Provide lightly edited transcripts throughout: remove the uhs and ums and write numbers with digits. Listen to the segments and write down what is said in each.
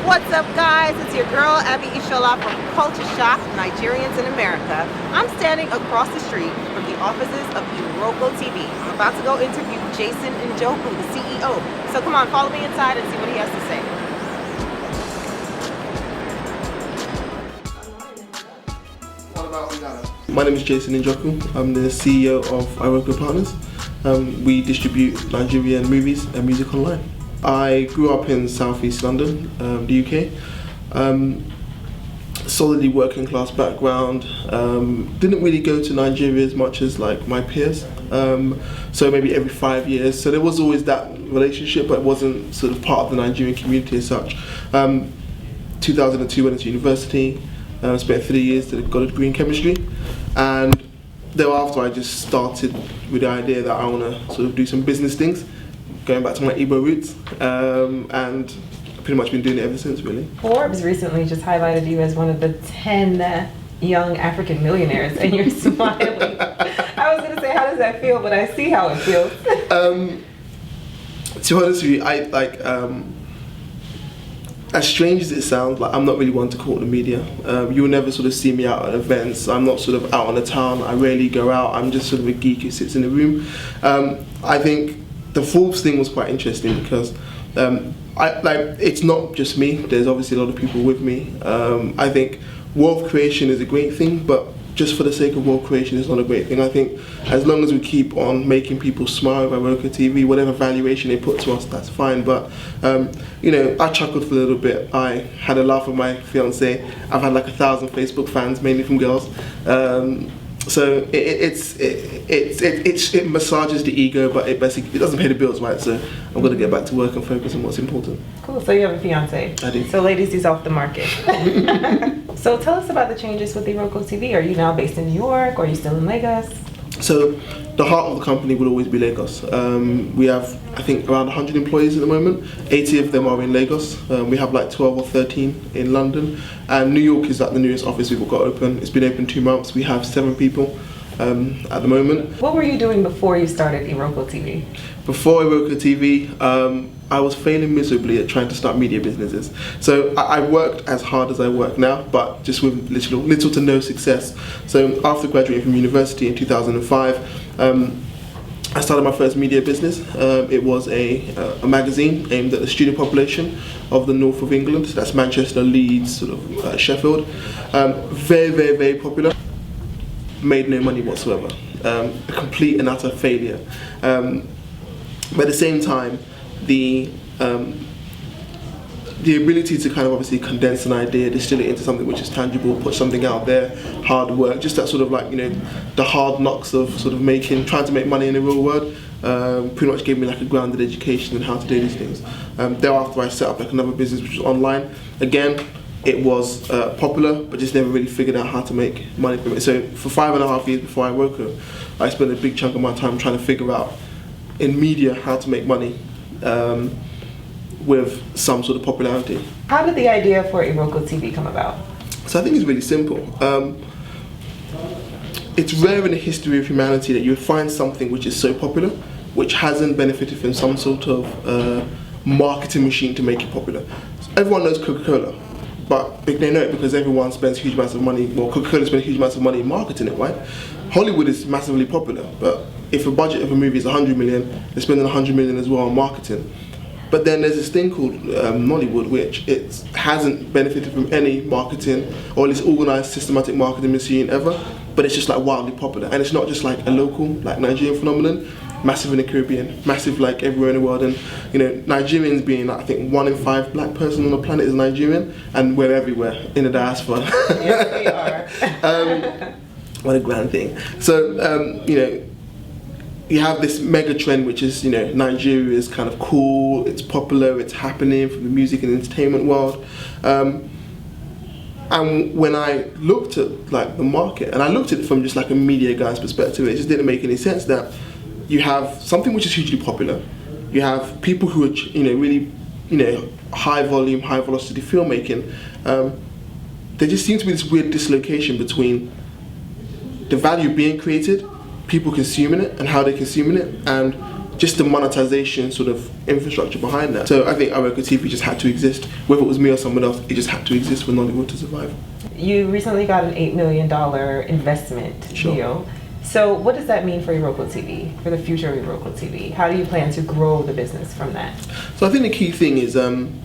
What's up, guys? It's your girl Abi Ishola from Culture Shock, Nigerians in America. I'm standing across the street from the offices of IROKO TV. I'm about to go interview Jason Njoku, the CEO. So come on, follow me inside and see what he has to say. My name is Jason Njoku. I'm the CEO of IROKO Partners. We distribute Nigerian movies and music online. I grew up in Southeast London, the UK. Solidly working class background. Didn't really go to Nigeria as much as like my peers. So maybe every 5 years. So there was always that relationship, but it wasn't sort of part of the Nigerian community as such. 2002 went into university. Spent 3 years, got a degree in chemistry, and thereafter I just started with the idea that I want to sort of do some business things, going back to my Igbo roots, and I've pretty much been doing it ever since, really. Forbes recently just highlighted you as one of the 10 young African millionaires, and you're smiling. I was going to say, how does that feel, but I see how it feels. To be honest with you, as strange as it sounds, like I'm not really one to court the media. You'll never sort of see me out at events. I'm not sort of out on the town. I rarely go out. I'm just sort of a geek who sits in the room. I think the Forbes thing was quite interesting because it's not just me. There's obviously a lot of people with me. I think wealth creation is a great thing, but just for the sake of wealth creation is not a great thing. I think as long as we keep on making people smile by IROKO TV, whatever valuation they put to us, that's fine. But you know, I chuckled for a little bit. I had a laugh with my fiance. I've had like 1,000 Facebook fans, mainly from girls. So it massages the ego, but it doesn't pay the bills, right? So I'm gonna get back to work and focus on what's important. Cool. So you have a fiance. I do. So ladies, he's off the market. So tell us about the changes with IROKO TV. Are you now based in New York, or are you still in Lagos? So the heart of the company will always be Lagos. We have, I think, around 100 employees at the moment. 80 of them are in Lagos. We have like 12 or 13 in London. And New York is like the newest office we've got open. It's been open 2 months. We have 7 people at the moment. What were you doing before you started IROKO TV? Before IROKO TV, I was failing miserably at trying to start media businesses. So I worked as hard as I work now, but just with little to no success. So after graduating from university in 2005, I started my first media business. It was a magazine aimed at the student population of the north of England. So that's Manchester, Leeds, sort of Sheffield. Very, very, very popular. Made no money whatsoever. A complete and utter failure. But at the same time, the ability to kind of obviously condense an idea, distill it into something which is tangible, put something out there, hard work, just that sort of like, you know, the hard knocks of sort of trying to make money in the real world, pretty much gave me like a grounded education in how to do these things. Thereafter I set up like another business which was online. Again, it was popular, but just never really figured out how to make money from it. So for 5.5 years before IROKO, I spent a big chunk of my time trying to figure out in media how to make money with some sort of popularity. How did the idea for IROKO TV come about? So I think it's really simple. It's rare in the history of humanity that you would find something which is so popular, which hasn't benefited from some sort of marketing machine to make it popular. So everyone knows Coca-Cola, but they know it because everyone spends huge amounts of money, well, Coca-Cola spends huge amounts of money marketing it, right? Hollywood is massively popular, but if a budget of a movie is 100 million, they're spending 100 million as well on marketing. But then there's this thing called Nollywood, which it hasn't benefited from any marketing, or at least organized systematic marketing machine ever, but it's just like wildly popular. And it's not just like a local, like Nigerian phenomenon, massive in the Caribbean, massive like everywhere in the world. And you know, Nigerians being like, I think 1 in 5 black person on the planet is Nigerian, and we're everywhere in the diaspora. Yes, we are. What a grand thing. So, you know, you have this mega trend, which is, you know, Nigeria is kind of cool, it's popular, it's happening from the music and entertainment world. And when I looked at like the market, and I looked at it from just like a media guy's perspective, it just didn't make any sense that you have something which is hugely popular. You have people who are, you know, really, you know, high volume, high velocity filmmaking. There just seems to be this weird dislocation between the value being created, people consuming it and how they're consuming it, and just the monetization sort of infrastructure behind that. So I think IROKO TV just had to exist. Whether it was me or someone else, it just had to exist for Nollywood to survive. You recently got an $8 million investment deal. So what does that mean for IROKO TV, for the future of IROKO TV? How do you plan to grow the business from that? So I think the key thing is, again,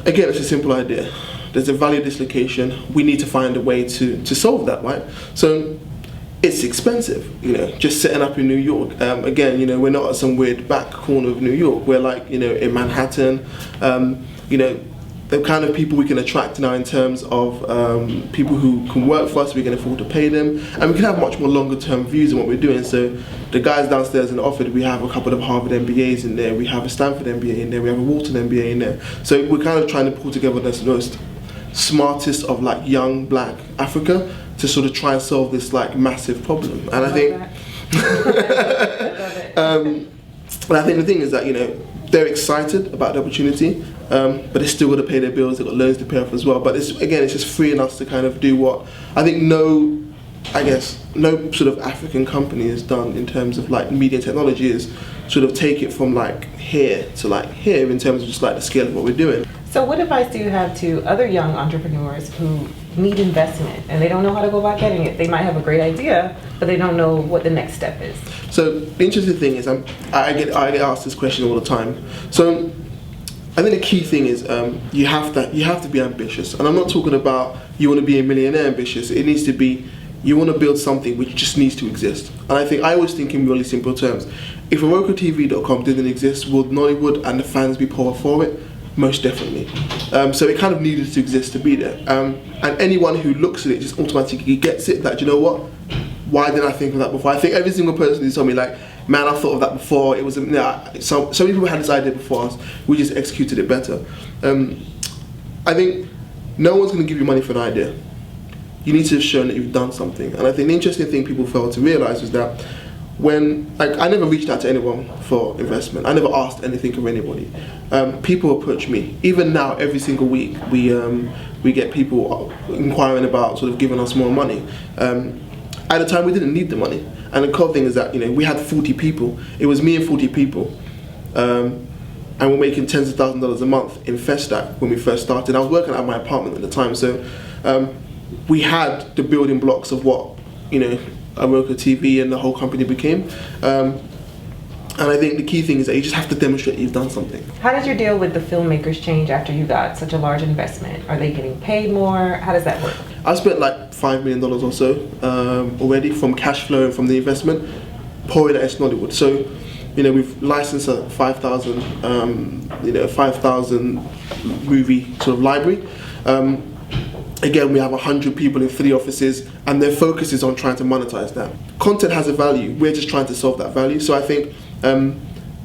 it's a simple idea. There's a value dislocation. We need to find a way to solve that, right? So it's expensive, just setting up in New York. Again, we're not at some weird back corner of New York. We're like, in Manhattan. The kind of people we can attract now in terms of people who can work for us, we can afford to pay them, and we can have much more longer term views in what we're doing. So the guys downstairs in Oxford, we have a couple of Harvard MBAs in there, we have a Stanford MBA in there, we have a Wharton MBA in there. So we're kind of trying to pull together the most smartest of like young black Africa to sort of try and solve this like massive problem. And I think but I think the thing is that they're excited about the opportunity, but they're still got to pay their bills. They've got loans to pay off as well. But it's just freeing us to kind of do what I think no sort of African company has done in terms of like media technology, is sort of take it from like here to like here in terms of just like the scale of what we're doing. So what advice do you have to other young entrepreneurs who need investment and they don't know how to go about getting it? They might have a great idea, but they don't know what the next step is. So the interesting thing is, I get asked this question all the time. So I think the key thing is you have to be ambitious, and I'm not talking about you want to be a millionaire ambitious. It needs to be you want to build something which just needs to exist. And I always think in really simple terms. If IROKOtv.com didn't exist, would Nollywood and the fans be poor for it? Most definitely. So it kind of needed to exist to be there. And anyone who looks at it just automatically gets it, that, what? Why didn't I think of that before? I think every single person who told me, like, man, I thought of that before. It was, so many people had this idea before us. We just executed it better. I think no one's going to give you money for an idea. You need to have shown that you've done something. And I think the interesting thing people fail to realize is that when I never reached out to anyone for investment. I never asked anything of anybody. People approach me. Even now, every single week, we get people inquiring about sort of giving us more money. At the time, we didn't need the money. And the cool thing is that we had 40 people. It was me and 40 people, and we're making tens of thousands of dollars a month in Festac when we first started. I was working at my apartment at the time, so we had the building blocks of what IROKO TV and the whole company became. And I think the key thing is that you just have to demonstrate you've done something. How did your deal with the filmmakers change after you got such a large investment? Are they getting paid more? How does that work? I spent like $5 million or so already from cash flow and from the investment, pouring at Nollywood. So, we've licensed a 5,000 movie sort of library. Again, we have 100 people in 3 offices, and their focus is on trying to monetize that. Content has a value. We're just trying to solve that value. So I think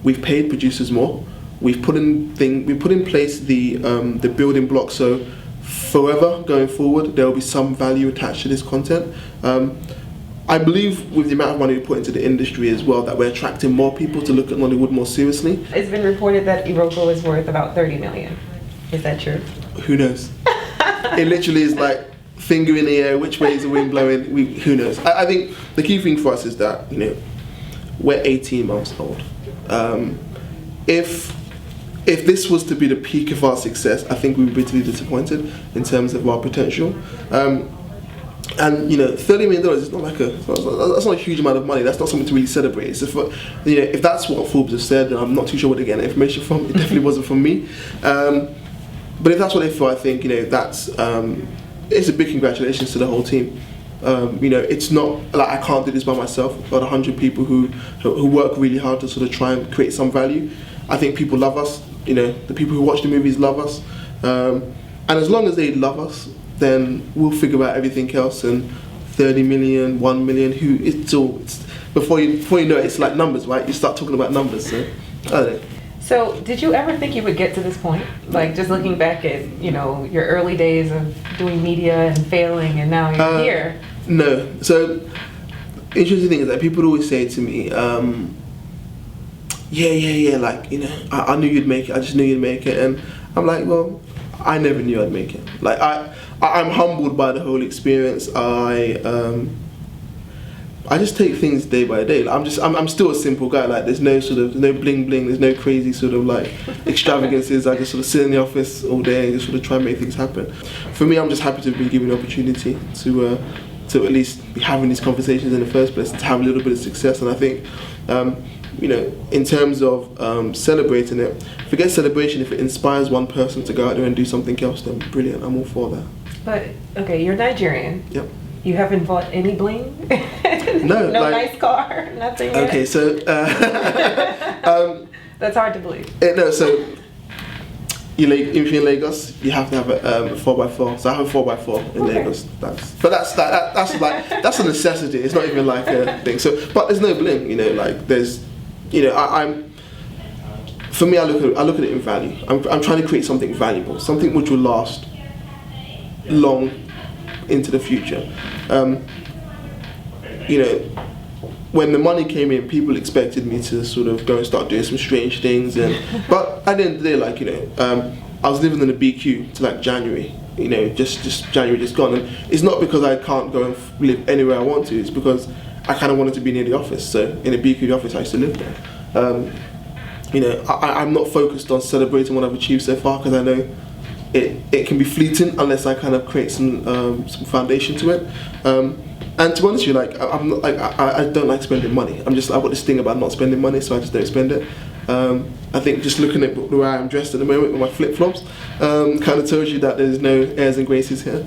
we've paid producers more. We've put in place the building blocks. So forever going forward, there will be some value attached to this content. I believe with the amount of money we put into the industry as well, that we're attracting more people to look at Nollywood more seriously. It's been reported that IROKO is worth about $30 million. Is that true? Who knows? It literally is like finger in the air, which way is the wind blowing? Who knows? I think the key thing for us is that we're 18 months old. If this was to be the peak of our success, I think we would be bitterly disappointed in terms of our potential. And $30 million is not that's not a huge amount of money. That's not something to really celebrate. So if that's what Forbes have said, I'm not too sure where they're getting information from. It definitely wasn't from me. But if that's what they feel, I think that's it's a big congratulations to the whole team. It's not like I can't do this by myself. I've got 100 people who work really hard to sort of try and create some value. I think people love us. The people who watch the movies love us, and as long as they love us, then we'll figure out everything else. And 30 million, 1 million, before you know it, it's like numbers, right? You start talking about numbers. So I don't know. So did you ever think you would get to this point? Like just looking back at, your early days of doing media and failing, and now you're here. No. So the interesting thing is that people always say to me, like, I knew you'd make it. I just knew you'd make it. And I'm like, well, I never knew I'd make it. Like I'm humbled by the whole experience. I I just take things day by day. Like, I'm still a simple guy. Like there's no bling bling. There's no crazy sort of like extravagances. I just sort of sit in the office all day and just sort of try and make things happen. For me, I'm just happy to be given the opportunity to at least be having these conversations in the first place, to have a little bit of success. And I think, in terms of celebrating it, forget celebration. If it inspires one person to go out there and do something else, then brilliant. I'm all for that. But okay, you're Nigerian. Yep. You haven't bought any bling? No, no like, nice car, nothing. Yet? Okay, so that's hard to believe. No, so if you're in Lagos, you have to have a 4x4. So I have a 4x4 in Lagos. That's a necessity. It's not even like a thing. So, but there's no bling. Like there's, for me, I look at it in value. I'm trying to create something valuable, something which will last long into the future. When the money came in, people expected me to sort of go and start doing some strange things, but at the end of the day, like I was living in a BQ till like January. Just January just gone, and it's not because I can't go and live anywhere I want to. It's because I kind of wanted to be near the office. So in a BQ office, I used to live there. I'm not focused on celebrating what I've achieved so far, because I know it can be fleeting unless I kind of create some foundation to it. And to be honest with you, like I'm not, like I don't like spending money. I've got this thing about not spending money, so I just don't spend it. I think just looking at the way I'm dressed at the moment with my flip flops kind of tells you that there's no airs and graces here.